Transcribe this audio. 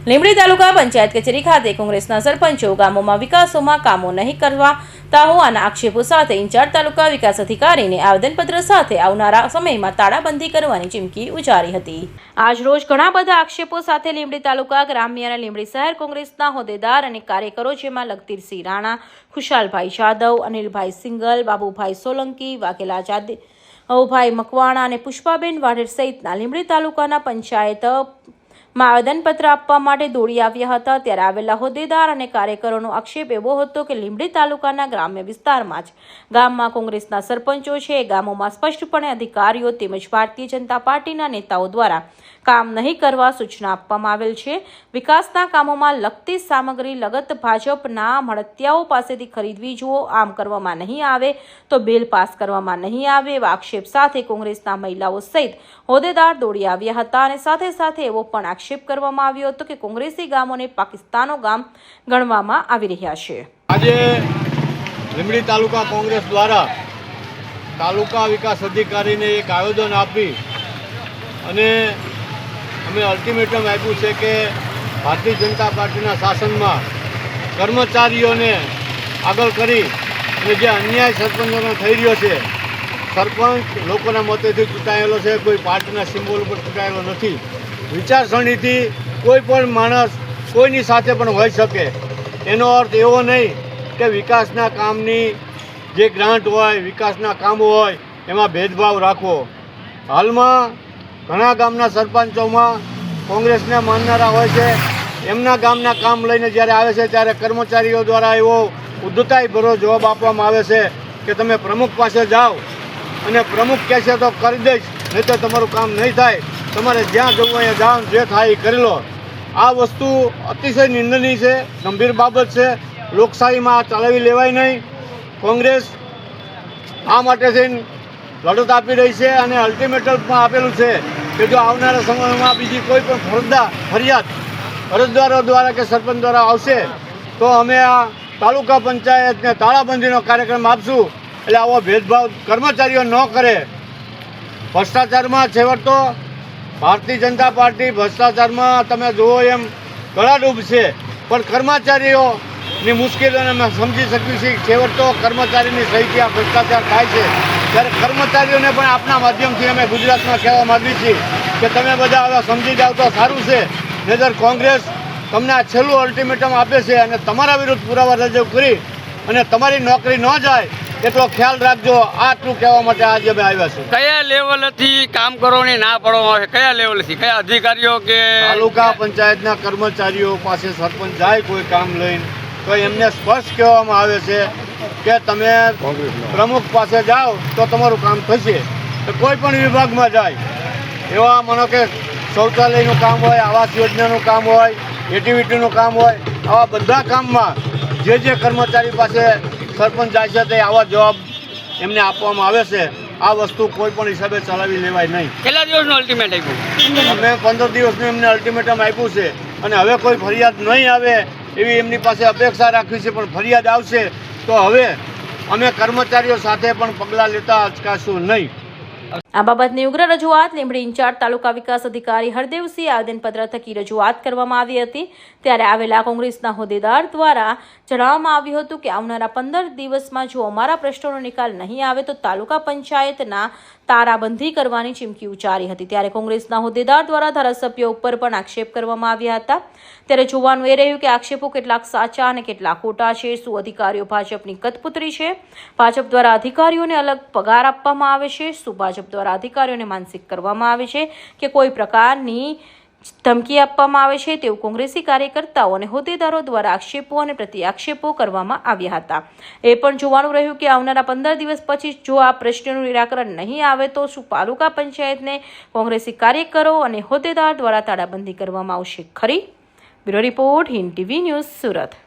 લીંબડી તાલુકા પંચાયત કચેરી ખાતે કોંગ્રેસના સરપંચો ગામોમાં વિકાસોમાં કામો નહીં કરવાતા હોવાના આક્ષેપો સાથે ઇન્ચાર્જ તાલુકા વિકાસ અધિકારીને આવેદનપત્ર સાથે આવનારા સમયમાં તાળાબંધી કરવાની ચીમકી ઉચ્ચારી હતી। આજ રોજ ઘણા બધા આક્ષેપો સાથે લીંબડી તાલુકા ગ્રામ્ય અને લીંબડી શહેર કોંગ્રેસના હોદ્દેદાર અને કાર્યકરો જેમાં લખતીરસિંહ રાણા, ખુશાલભાઈ જાદવ, અનિલભાઈ સિંગલ, બાબુભાઈ સોલંકી, વાઘેલા જાદવભાઈ મકવાણા અને પુષ્પાબેન વાઢેર સહિતના લીંબડી તાલુકાના પંચાયત આવેદનપત્ર આપવા માટે દોડી આવ્યા હતા। ત્યારે આવેલા હોદ્દેદાર અને કાર્યકરોનો આક્ષેપ એવો હતો કે લીંબડી તાલુકાના ગ્રામ્ય વિસ્તારમાં જ ગામમાં કોંગ્રેસના સરપંચો છે, ગામોમાં સ્પષ્ટપણે અધિકારીઓ તેમજ ભારતીય જનતા પાર્ટીના નેતાઓ દ્વારા કામ નહીં કરવા સૂચના આપવામાં આવેલ છે। વિકાસના કામોમાં લગતી સામગ્રી લગત ભાજપના મળતિયાઓ પાસેથી ખરીદવી જુઓ, આમ કરવામાં નહીં આવે તો બિલ પાસ કરવામાં નહીં આવે એવા આક્ષેપ સાથે કોંગ્રેસના મહિલાઓ સહિત હોદ્દેદાર દોડી આવ્યા હતા અને સાથે સાથે એવો પણ આક્ષેપ કરવામાં આવ્યો હતો કે કોંગ્રેસી ગામોને પાકિસ્તાનો ગામ ગણવામાં આવી રહ્યા છે। આજે લીંબડી તાલુકા કોંગ્રેસ દ્વારા તાલુકા વિકાસ અધિકારીને એક આવેદન આપી અને અમે અલ્ટિમેટમ આપ્યું છે કે ભારતીય જનતા પાર્ટીના શાસનમાં કર્મચારીઓને આગળ કરી અને જે અન્યાય સરપંચોનો થઈ રહ્યો છે, સરપંચ લોકોના મતેથી ચૂંટાયેલો છે, કોઈ પાર્ટીના સિમ્બોલ ઉપર ચૂંટાયેલો નથી। વિચારસરણીથી કોઈ પણ માણસ કોઈની સાથે પણ હોઈ શકે। એનો અર્થ એવો નહીં કે વિકાસના કામની જે ગ્રાન્ટ હોય, વિકાસના કામો હોય એમાં ભેદભાવ રાખવો। હાલમાં ઘણા ગામના સરપંચોમાં કોંગ્રેસને માનનારા હોય છે, એમના ગામના કામ લઈને જ્યારે આવે છે ત્યારે કર્મચારીઓ દ્વારા એવો ઉદ્ધતાઈભરો જવાબ આપવામાં આવે છે કે તમે પ્રમુખ પાસે જાઓ અને પ્રમુખ કહેશે તો કરી દઈશ, નહીં તો તમારું કામ નહીં થાય, તમારે જ્યાં જવું અહીંયા જાઓ, જે થાય એ કરી લો। આ વસ્તુ અતિશય નિંદનીય છે, ગંભીર બાબત છે। લોકશાહીમાં આ ચલાવી લેવાય નહીં। કોંગ્રેસ આ માટે થઈને લડત આપી રહી છે અને અલ્ટિમેટમમાં આપેલું છે કે જો આવનારા સમયમાં બીજી કોઈ પણ ફરિયાદ અરજદારો દ્વારા કે સરપંચ દ્વારા આવશે તો અમે આ તાલુકા પંચાયતને તાળાબંધીનો કાર્યક્રમ આપશું। એટલે આવો ભેદભાવ કર્મચારીઓ ન કરે। ભ્રષ્ટાચારમાં છેવટતો ભારતીય જનતા પાર્ટી ભ્રષ્ટાચારમાં તમે જુઓ એમ ગળાડૂબ છે, પણ કર્મચારીઓની મુશ્કેલીઓને અમે સમજી શકીએ છીએ। છેવટતો કર્મચારીની સહીથી આ ભ્રષ્ટાચાર થાય છે, ત્યારે કર્મચારીઓને પણ આપના માધ્યમથી અમે ગુજરાતમાં કહેવા માગીએ છીએ કે તમે બધા હવે સમજી જાઓ તો સારું છે, નહીંતર કોંગ્રેસ તમને આ છેલ્લું અલ્ટિમેટમ આપે છે અને તમારા વિરુદ્ધ પુરાવા રજૂ કરી અને તમારી નોકરી ન જાય એટલો ખ્યાલ રાખજો। આટલું કહેવા માટે આજે અમે આવ્યા છીએ। કયા લેવલથી કામ કરવાની ના પાડવામાં આવે? કયા લેવલથી, કયા અધિકારીઓ કે તાલુકા પંચાયતના કર્મચારીઓ પાસે સરપંચ જાય કોઈ કામ લઈને તો એમને સ્પષ્ટ કહેવામાં આવે છે કે તમે પ્રમુખ પાસે જાઓ તો તમારું કામ થશે। કોઈ પણ વિભાગમાં જાય, એવા માનો કે શૌચાલયનું કામ હોય, આવાસ યોજનાનું કામ હોય, એટીવીટીનું કામ હોય, આવા બધા કામમાં જે કર્મચારી પાસે સરપંચ જાય છે તે આવા જવાબ એમને આપવામાં આવે છે। આ વસ્તુ કોઈ પણ હિસાબે ચલાવી લેવાય નહીં। કેટલા દિવસનું અલ્ટિમેટ આપ્યું? અમે 15 દિવસનું એમને અલ્ટિમેટમ આપ્યું છે અને હવે કોઈ ફરિયાદ નહીં આવે એવી એમની પાસે અપેક્ષા રાખવી છે, પણ ફરિયાદ આવશે તો હવે અમે કર્મચારીઓ સાથે પણ પગલાં લેતા અચકાશું નહીં। આ બાબતની ઉગ્ર રજૂઆત લીંબડી ઇન્ચાર્જ તાલુકા વિકાસ અધિકારી હરદેવસિંહ આવેદનપત્ર થકી રજૂઆત કરવામાં આવી હતી। ત્યારે આવેલા કોંગ્રેસના હોદ્દેદાર દ્વારા જણાવવામાં આવ્યું હતું કે આવનારા 15 દિવસમાં જો અમારા પ્રશ્નોનો નિકાલ નહીં આવે તો તાલુકા પંચાયતના તાળાબંધી કરવાની ચીમકી ઉચ્ચારી હતી। ત્યારે કોંગ્રેસના હોદ્દેદાર દ્વારા ધારાસભ્યો ઉપર પણ આક્ષેપ કરવામાં આવ્યા હતા। ત્યારે જોવાનું એ રહ્યું કે આક્ષેપો કેટલાક સાચા અને કેટલાક ખોટા છે। શું અધિકારીઓ ભાજપની કઠપૂતળી છે? ભાજપ દ્વારા અધિકારીઓને અલગ પગાર આપવામાં આવે છે? શું ભાજપ દ્વારા અધિકારીઓને માનસિક કરવામાં આવે છે કે કોઈ પ્રકારની ધમકી આપવામાં આવે છે? તેવું કોંગ્રેસી કાર્યકર્તાઓ અને હોદ્દેદારો દ્વારા આક્ષેપો અને પ્રતિ આક્ષેપો કરવામાં આવ્યા હતા। એ પણ જોવાનું રહ્યું કે આવનારા 15 દિવસ પછી જો આ પ્રશ્નનું નિરાકરણ નહીં આવે તો શું તાલુકા પંચાયતને કોંગ્રેસી કાર્યકરો અને હોદ્દેદાર દ્વારા તાળાબંધી કરવામાં આવશે ખરી? Bureau report, Hind TV news, Surat.